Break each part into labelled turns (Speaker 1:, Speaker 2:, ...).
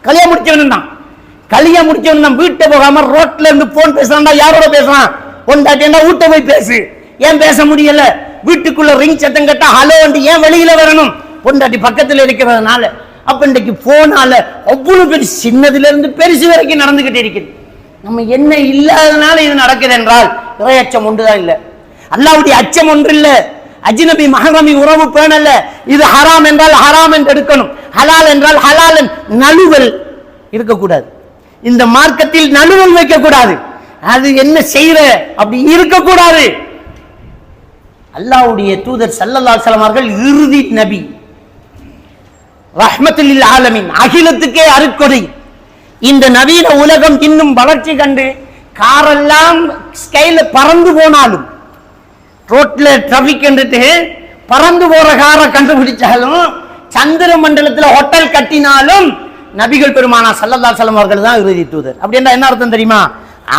Speaker 1: கல்யாணம் முடிச்சவன் தான். கல்யாணம் முடிச்சவன் தான் வீட்டை போகாம ரோட்ல இருந்து போன் பேசுறான்டா. யாரோட பேசுறான்? பொண்டாட்டியா வீட்டை போய் பேசு. ஏன் பேச முடியல? வீட்டுக்குள்ள ரிங் சத்தம் கேட்டா ஹலோ ஏன் வெளியில வரணும்? பொண்டாட்டி பக்கத்துல இருக்கிறதுனால. அப்ப இன்றைக்கு போனால அவ்வளவு பெரிய சின்னதுல இருந்து பெருசு வரைக்கும் நடந்துகிட்டு இருக்குது. நம்ம என்ன இல்லாதனால இது நடக்குது என்றால் இறை அச்சம் ஒன்றுதான் இல்லை, அல்லாஹ்வுடைய அச்சம் ஒன்று இல்லை, அஜ்னபி மஹரமி உறவு பேணல்ல. இது ஹராம் என்றால் ஹராம் என்று எடுக்கணும், ஹலால் என்றால் ஹலால். நழுவல் இருக்கக்கூடாது. இந்த மார்க்கத்தில் நழுவல் வைக்கக்கூடாது. அது என்ன செய்யற அப்படி இருக்கக்கூடாது. அல்லாஹ்வுடைய தூதர் ஸல்லல்லாஹு அலைஹி வஸல்லம் அவர்கள் இறுதி நபி, ரஹ்மத்துல் லில் ஆலமீன், அகிலத்துக்கே அருட்கொடை. இந்த நவீன உலகம் இன்னும் வளர்ச்சி கண்டு காரெல்லாம் ஸ்கைல பறந்து போனாலும், ரோட்ல டிராபிக் என்றுட்டு பறந்து போற காரை கண்டுபிடிச்சாலும், சந்திர மண்டலத்தில் ஹோட்டல் கட்டினாலும் நபிகள் பெருமானா ஸல்லல்லாஹு அலைஹி வஸல்லம் அவர்கள் தான் இறுதி தூதர். அப்படின்னா என்ன அர்த்தம் தெரியுமா?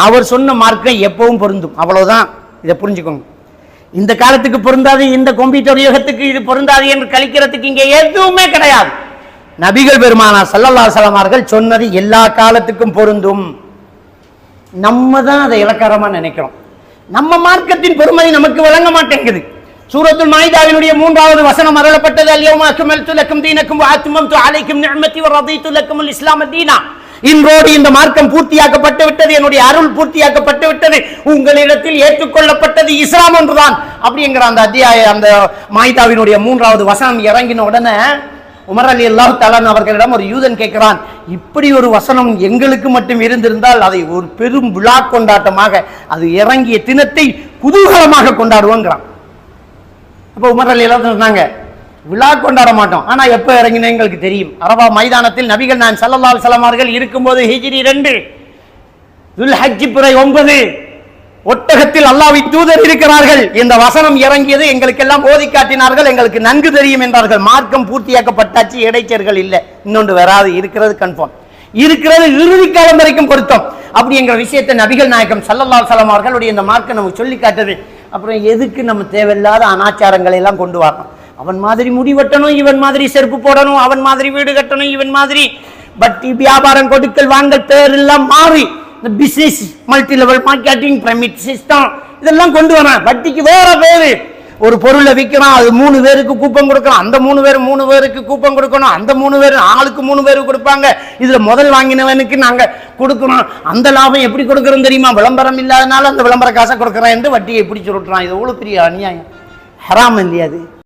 Speaker 1: அவர் சொன்ன மார்க்கம் எப்பவும் பொருந்தும், அவ்வளவுதான். இதை புரிஞ்சுக்கோங்க. இந்த காலத்துக்கு பொருந்தாது, இந்த கம்ப்யூட்டர் யுகத்துக்கு இது பொருந்தாது என்று கழிக்கிறதுக்கு இங்கே எதுவுமே கிடையாது. நபிகள் பெருமானா ஸல்லல்லாஹு அலைஹி வஸல்லம் அவர்கள் சொன்னது எல்லா காலத்துக்கும் பொருந்தும். நம்ம தான் அதை இலக்காரமா நினைக்கிறோம். நம்ம மார்க்கத்தின் பெருமதி நமக்கு வழங்க மாட்டேங்குது. சூரத்துல் மாயிதாவினுடைய 3வது வசனம் அருளப்பட்டது, அல்யௌம அக்மல்து லக்கும் தீனக்கும் வ அத்மம்து அலைக்கும் நிஅமதி வ ரதீது லக்குமுல் இஸ்லாம தீனா. இன்றோடு இந்த மார்க்கம் பூர்த்தியாக்கப்பட்டு விட்டது, என்னுடைய அருள் பூர்த்தியாக்கப்பட்டு விட்டது, உங்களிடத்தில் ஏற்றுக்கொள்ளப்பட்டது இஸ்லாம் ஒன்றுதான் அப்படிங்கிற அந்த அந்த மாயிதாவினுடைய 3வது வசனம் இறங்கின உடனே உமர் ரலியல்லாஹு தஆலா அவர்களிடம் ஒரு யூதன் கேட்கிறான், இப்படி ஒரு வசனம் எங்களுக்கு மட்டும் இருந்திருந்தால் அதை ஒரு பெரும் விழா கொண்டாட்டமாக அது இறங்கிய தினத்தை குதூகலமாக கொண்டாடுவோங்கிறான். அப்ப உமர் ரலியல்லாஹு சொன்னாங்க, விழா கொண்டாட மாட்டோம், ஆனா எப்ப இறங்கின எங்களுக்கு தெரியும். அரபா மைதானத்தில் நபிகள் நாயகம் ஸல்லல்லாஹு அலைஹி வஸல்லம் அவர்கள் இருக்கும்போது ஹிஜ்ரி 2 துல்ஹஜ் பிறை 9 ஒட்டகத்தில் அல்லாஹ்வின் தூதர் இருக்கிறார்கள். இந்த வசனம் இறங்கியது எங்களுக்கெல்லாம் ஓதி காட்டினார்கள், எங்களுக்கு நன்கு தெரியும் என்றார்கள். மார்க்கம் பூர்த்தியாக்கப்பட்டாச்சு, இடைச்சர்கள் இல்லை, இன்னொன்று வராது, இருக்கிறது கன்ஃபார்ம், இருக்கிறது இறுதி காலம் வரைக்கும் பொருத்தம். அப்படி என்ற விஷயத்தை நபிகள் நாயகம் ஸல்லல்லாஹு அலைஹி வஸல்லம் அவர்களுடைய இந்த மார்க்கம் நமக்கு சொல்லி காட்டுது. அப்புறம் எதுக்கு நம்ம தேவையில்லாத அனாச்சாரங்களை எல்லாம் கொண்டு வரணும்? அவன் மாதிரி முடிவெட்டணும், இவன் மாதிரி செருப்பு போடணும், அவன் மாதிரி வீடு கட்டணும், இவன் மாதிரி பட்டி வியாபாரம் கொடுக்கல் வாங்கல் பேர் எல்லாம் மாறி இந்த business multi level marketing pyramid system இதெல்லாம் கொண்டு வரான். வட்டிக்கு வேற பேரு. ஒரு பொருளை விற்கிறான், அது 3 பேருக்கு கூப்பன் கொடுக்கணும், அந்த 3 பேர் 3 பேருக்கு கூப்பன் கொடுக்கணும், அந்த 3 பேர் ஆளுக்கு 3 பேருக்கு கொடுப்பாங்க. இதுல முதல் வாங்கினவனுக்கு நாங்க கொடுக்கணும். அந்த லாபம் எப்படி கொடுக்கறோம் தெரியுமா? விளம்பரம் இல்லாதனால அந்த விளம்பர காசை கொடுக்கறேன் என்று வட்டியை எப்படி சொல்றான். இது எவ்வளவு பெரிய அநியாயம், ஹராம் இல்லையா அது?